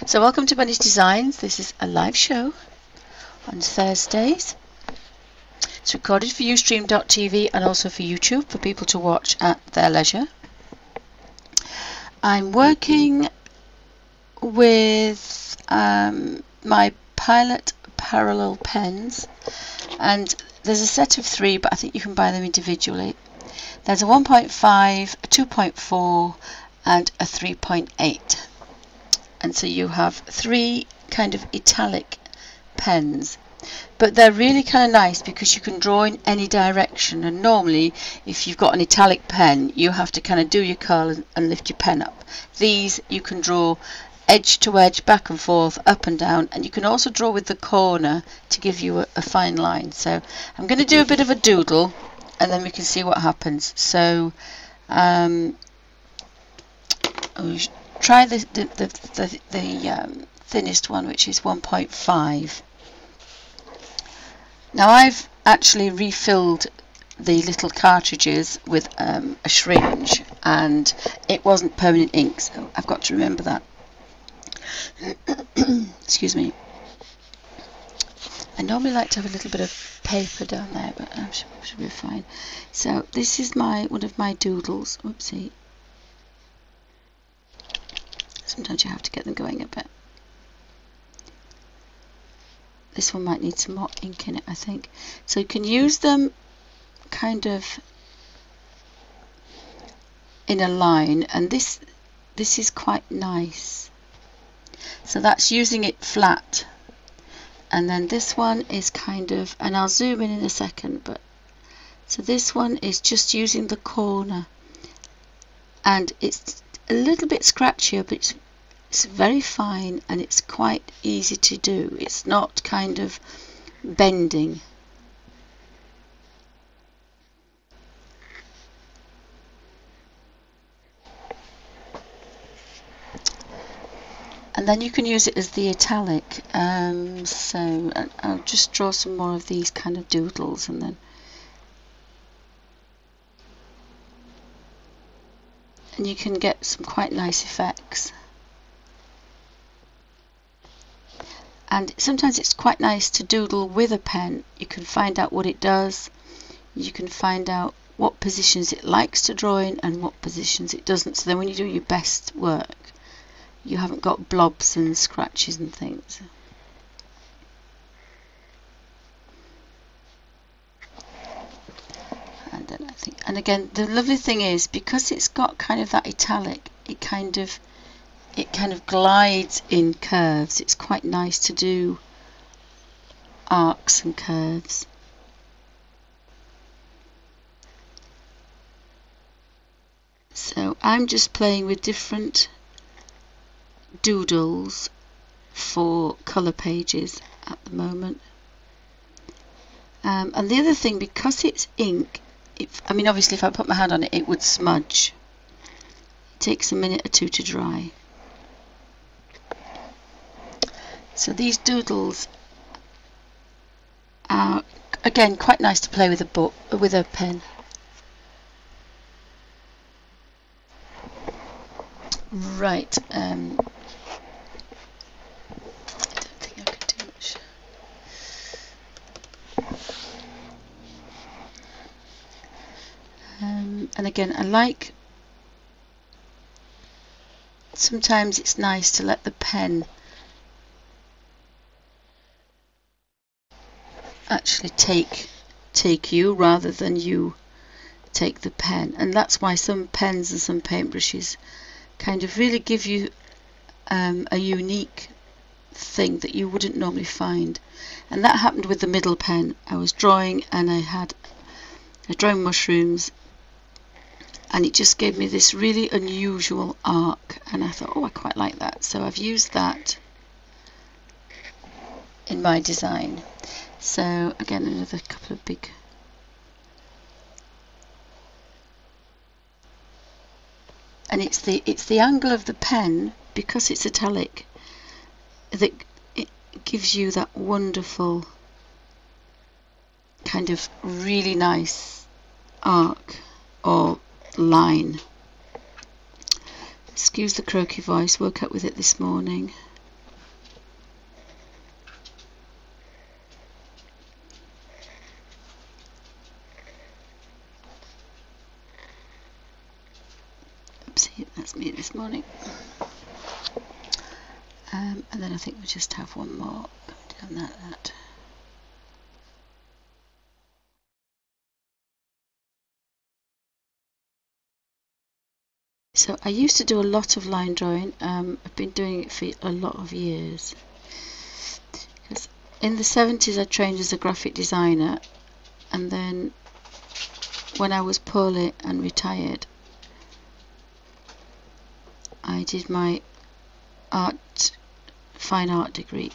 So welcome to Bunny's Designs. This is a live show on Thursdays. It's recorded for Ustream.tv and also for YouTube for people to watch at their leisure. I'm working with my Pilot Parallel pens, and there's a set of 3, but I think you can buy them individually. There's a 1.5, a 2.4 and a 3.8. And so you have 3 kind of italic pens, but they're really kind of nice because you can draw in any direction. And normally if you've got an italic pen you have to kind of do your curl and lift your pen up. These you can draw edge to edge, back and forth, up and down, and you can also draw with the corner to give you a fine line. So I'm going to do a bit of a doodle and then we can see what happens. So try the thinnest one, which is 1.5. Now I've actually refilled the little cartridges with a syringe, and it wasn't permanent ink, so I've got to remember that. Excuse me. I normally like to have a little bit of paper down there, but I should be fine. So this is one of my doodles. Whoopsie. Sometimes you have to get them going a bit. This one might need some more ink in it, I think. So you can use them kind of in a line, and this is quite nice. So that's using it flat. And then this one is kind of, and I'll zoom in a second, but so this one is just using the corner, and it's a little bit scratchier, but it's very fine and it's quite easy to do. It's not kind of bending. And then you can use it as the italic. So I'll just draw some more of these kind of doodles, and then you can get some quite nice effects. And sometimes it's quite nice to doodle with a pen. You can find out what it does. You can find out what positions it likes to draw in and what positions it doesn't. So then when you do your best work, you haven't got blobs and scratches and things. And then and again, the lovely thing is, because it's got kind of that italic, it kind of glides in curves. It's quite nice to do arcs and curves. So I'm just playing with different doodles for colour pages at the moment. And the other thing, because it's ink, I mean obviously if I put my hand on it, it would smudge. It takes a minute or 2 to dry. So these doodles are again quite nice to play with a pen. Right. I don't think I can do much. And again, I like, sometimes it's nice to let the pen actually take you rather than you take the pen. And that's why some pens and some paintbrushes kind of really give you a unique thing that you wouldn't normally find. And that happened with the middle pen. I was drawing and I was drawing mushrooms, and it just gave me this really unusual arc, and I thought, oh, I quite like that. So I've used that in my design. So again, another couple of big, and it's the angle of the pen, because it's italic, that it gives you that wonderful kind of really nice arc or line. Excuse the croaky voice, woke up with it this morning. That's me this morning. And then I think we just have one more down that. So I used to do a lot of line drawing. I've been doing it for a lot of years. Because in the 70s I trained as a graphic designer, and then when I was poorly and retired, I did my fine art degree.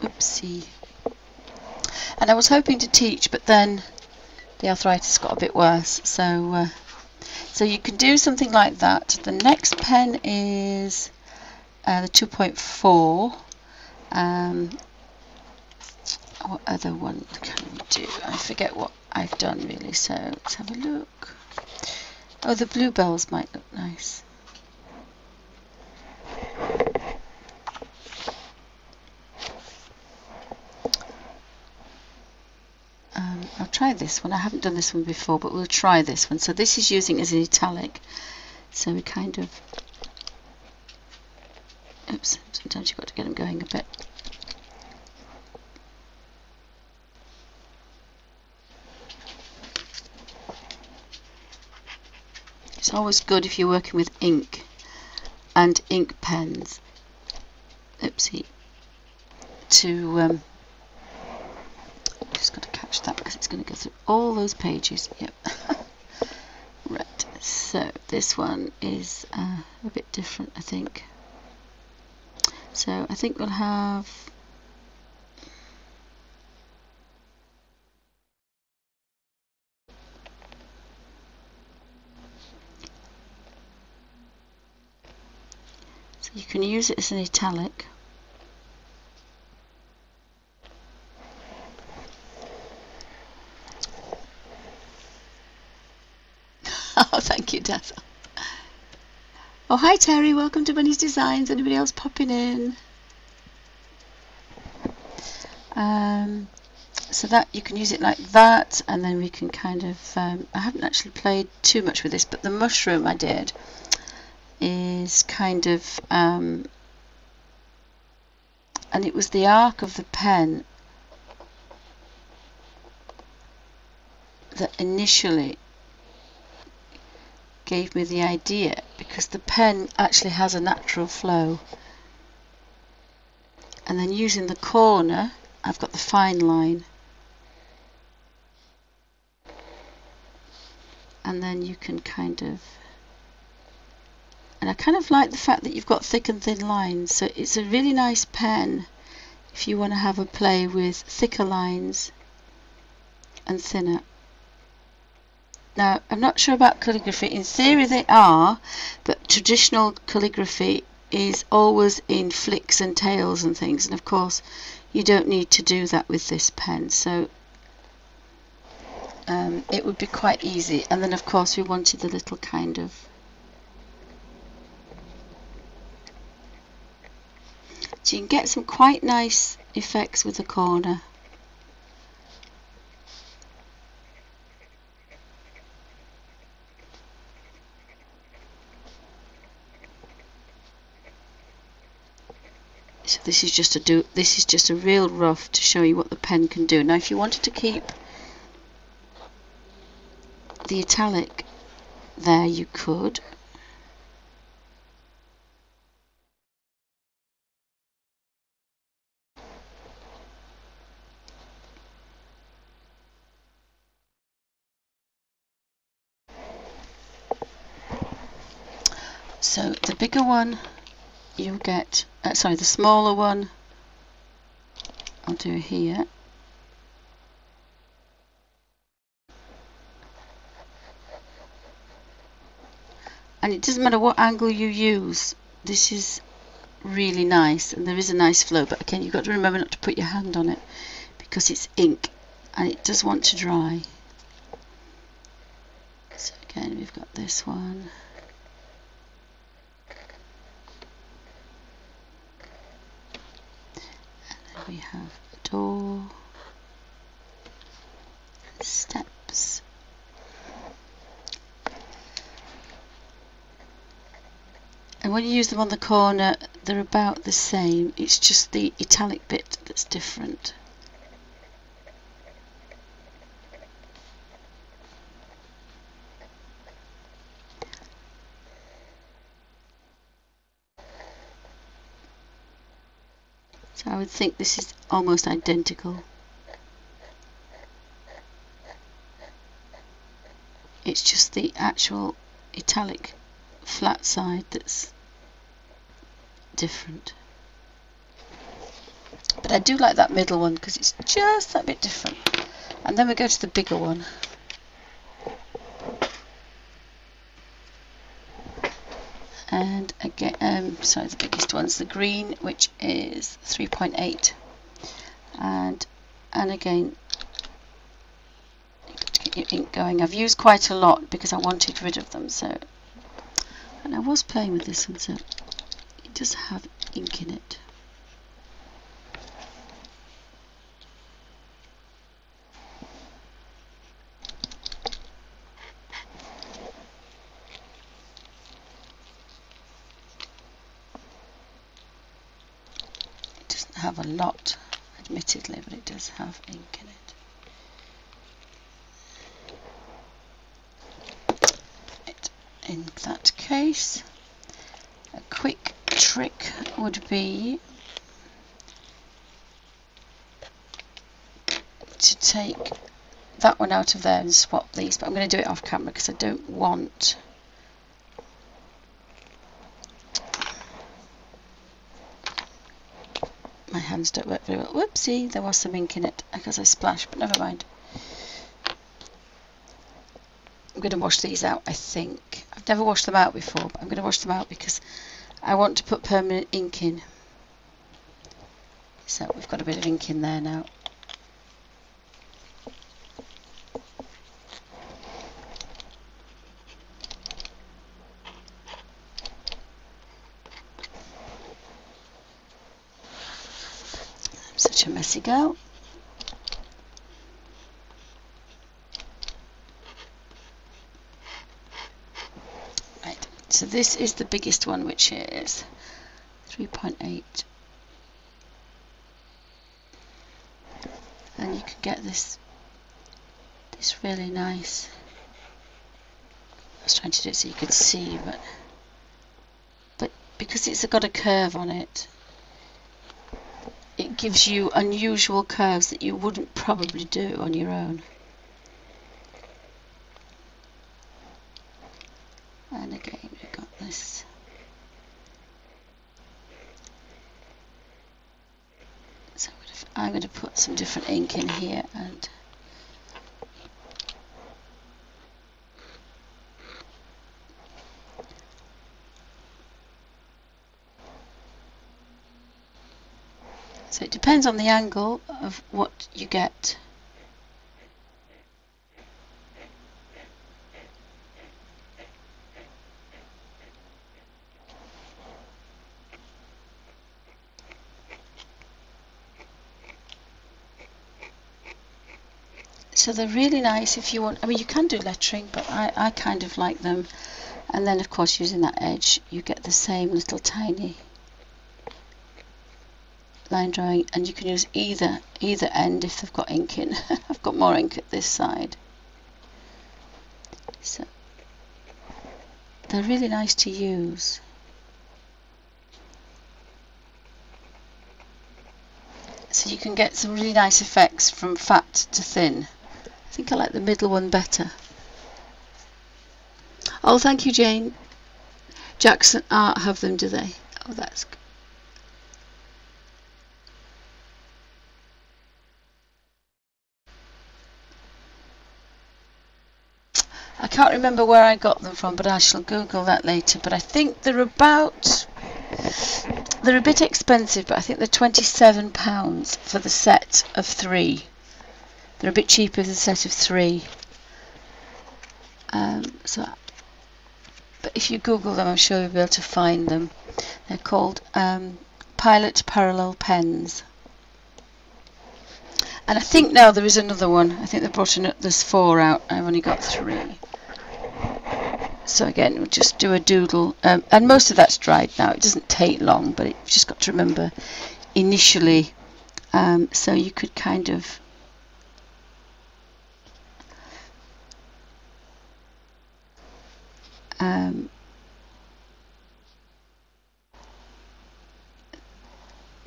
Oopsie. And I was hoping to teach, but then the arthritis got a bit worse. So you can do something like that. The next pen is the 2.4. What other one can we do? I forget what I've done really, so let's have a look. Oh, the bluebells might look nice. I'll try this one. I haven't done this one before, but we'll try this one. So this is using as an italic. So we kind of... Oops, sometimes you've got to get them going a bit. It's always good if you're working with ink and ink pens, oopsie, to just got to catch that because it's going to go through all those pages. Yep. Right, so this one is a bit different, I think. So I think we'll have you can use it as an italic. Oh, thank you, Dazzle. Oh, hi Terry, welcome to Bunny's Designs. Anybody else popping in? So that you can use it like that, and then we can kind of, I haven't actually played too much with this, but the mushroom I did is kind of, and it was the arc of the pen that initially gave me the idea, because the pen actually has a natural flow, and then using the corner I've got the fine line, and then you can kind of, and I kind of like the fact that you've got thick and thin lines, so it's a really nice pen if you want to have a play with thicker lines and thinner. Now, I'm not sure about calligraphy. In theory they are, but traditional calligraphy is always in flicks and tails and things, and of course you don't need to do that with this pen, so it would be quite easy. And then of course we wanted the little kind of, so you can get some quite nice effects with the corner. So this is just a real rough to show you what the pen can do. Now if you wanted to keep the italic there, you could. So the bigger one you'll get, sorry, the smaller one I'll do here. And it doesn't matter what angle you use, this is really nice, and there is a nice flow, but again you've got to remember not to put your hand on it because it's ink and it does want to dry. So again we've got this one. We have a door, steps, when you use them on the corner, they're about the same. It's just the italic bit that's different. So I would think this is almost identical. It's just the actual italic flat side that's different. But I do like that middle one because it's just that bit different. And then we go to the bigger one. And again, sorry, the biggest one's the green, which is 3.8. And again, to get your ink going. I've used quite a lot because I wanted rid of them. So, and I was playing with this one, so it does have ink in it. Have a lot, admittedly, but it does have ink in it. Right. In that case, a quick trick would be to take that one out of there and swap these, but I'm going to do it off camera because I don't want my hands don't work very well. Whoopsie, there was some ink in it because I splashed, but never mind. I'm going to wash these out, I think. I've never washed them out before, but I'm going to wash them out because I want to put permanent ink in. So we've got a bit of ink in there now. Such a messy girl. Right, so this is the biggest one, which is 3.8. And you can get this really nice. I was trying to do it so you could see, but because it's got a curve on it, it gives you unusual curves that you wouldn't probably do on your own. And again, we've got this. So I'm going to put some different ink in here, and so it depends on the angle of what you get. So they're really nice if you want, I mean you can do lettering, but I kind of like them. And then of course using that edge you get the same little tiny line drawing, and you can use either end if they've got ink in. I've got more ink at this side. So they're really nice to use. So you can get some really nice effects from fat to thin. I think I like the middle one better. Oh, thank you, Jane. Jackson Art have them, do they? Oh, that's good. I can't remember where I got them from, but I shall Google that later. But I think they're a bit expensive, but I think they're £27 for the set of 3. They're a bit cheaper than the set of 3. But if you Google them, I'm sure you'll be able to find them. They're called Pilot Parallel Pens. And I think now there is another one. I think they brought there's 4 out. I've only got 3. So again, we'll just do a doodle, and most of that's dried now. It doesn't take long, but you've just got to remember initially. So you could kind of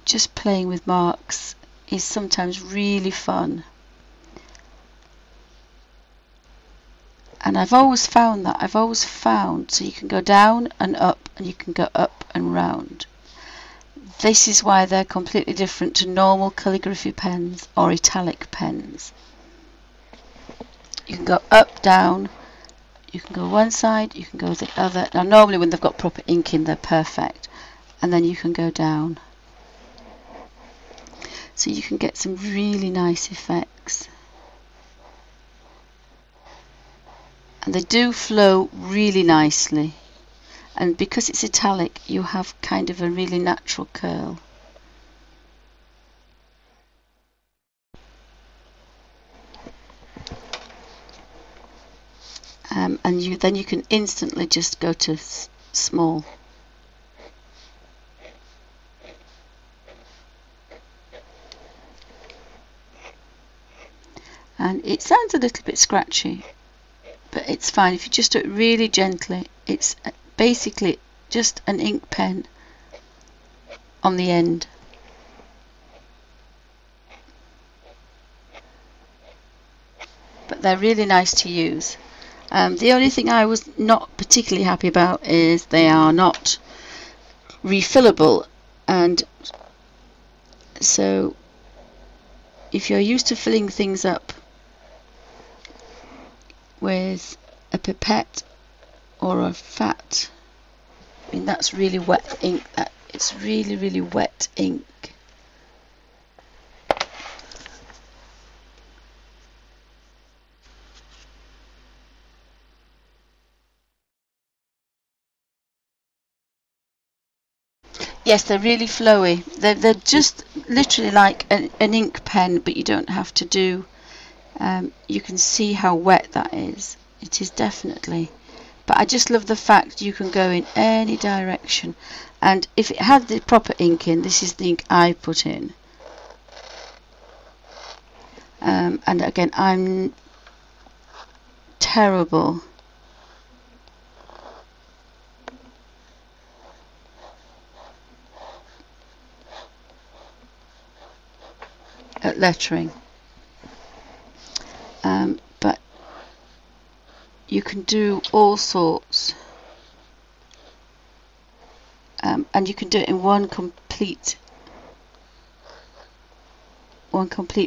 just playing with marks is sometimes really fun. And I've always found so you can go down and up, and you can go up and round. This is why they're completely different to normal calligraphy pens or italic pens. You can go up, down, you can go one side, you can go the other. Now normally when they've got proper ink in, they're perfect. And then you can go down. So you can get some really nice effects. And they do flow really nicely, and because it's italic you have kind of a really natural curl. And then you can instantly just go to small. And it sounds a little bit scratchy, but it's fine if you just do it really gently. It's basically just an ink pen on the end. But they're really nice to use. The only thing I was not particularly happy about is they are not refillable, and so if you're used to filling things up with a pipette or a fat, I mean that's really wet ink, it's really, really wet ink. Yes, they're really flowy. They're just literally like an ink pen, but you don't have to do. You can see how wet that is. It is definitely. But I just love the fact you can go in any direction. And if it had the proper ink in, this is the ink I put in. And again, I'm terrible at lettering, but you can do all sorts, and you can do it in one complete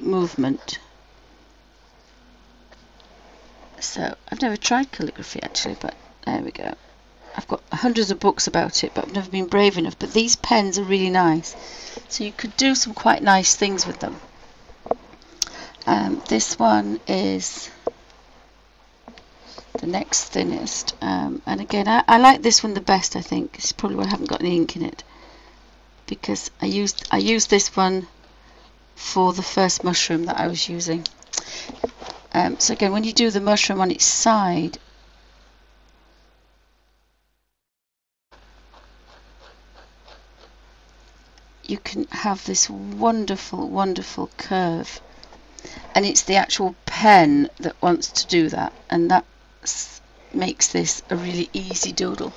movement. So I've never tried calligraphy actually, but there we go. I've got hundreds of books about it, but I've never been brave enough. But these pens are really nice, so you could do some quite nice things with them. This one is the next thinnest, and again I like this one the best. I think it's probably why I haven't got any ink in it, because I used this one for the first mushroom that I was using. So again, when you do the mushroom on its side, you can have this wonderful, wonderful curve. And it's the actual pen that wants to do that, and that makes this a really easy doodle.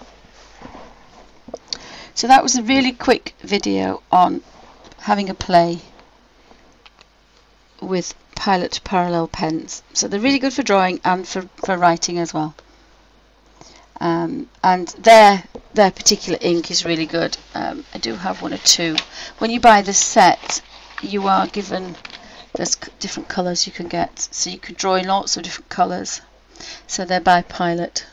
So that was a really quick video on having a play with Pilot Parallel pens. So they're really good for drawing and for writing as well. And their particular ink is really good. I do have one or two. When you buy the set, you are given, there's different colours you can get, so you can draw in lots of different colours. So they're by Pilot,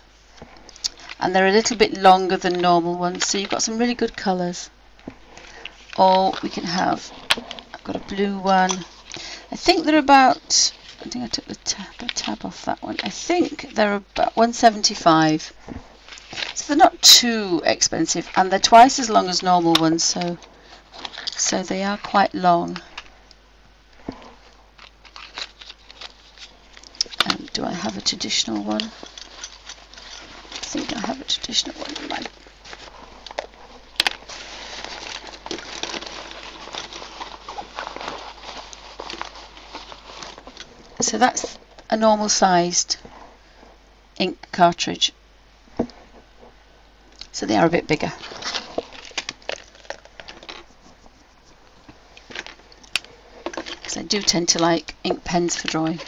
and they're a little bit longer than normal ones, so you've got some really good colours. Or we can have, I've got a blue one. I think they're about, I think I took the tab off that one. I think they're about 175. So they're not too expensive, and they're twice as long as normal ones, so they are quite long. Do I have a traditional one? think I have a traditional one in mind. So that's a normal sized ink cartridge. So they are a bit bigger. Because I do tend to like ink pens for drawing.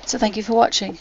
So thank you for watching.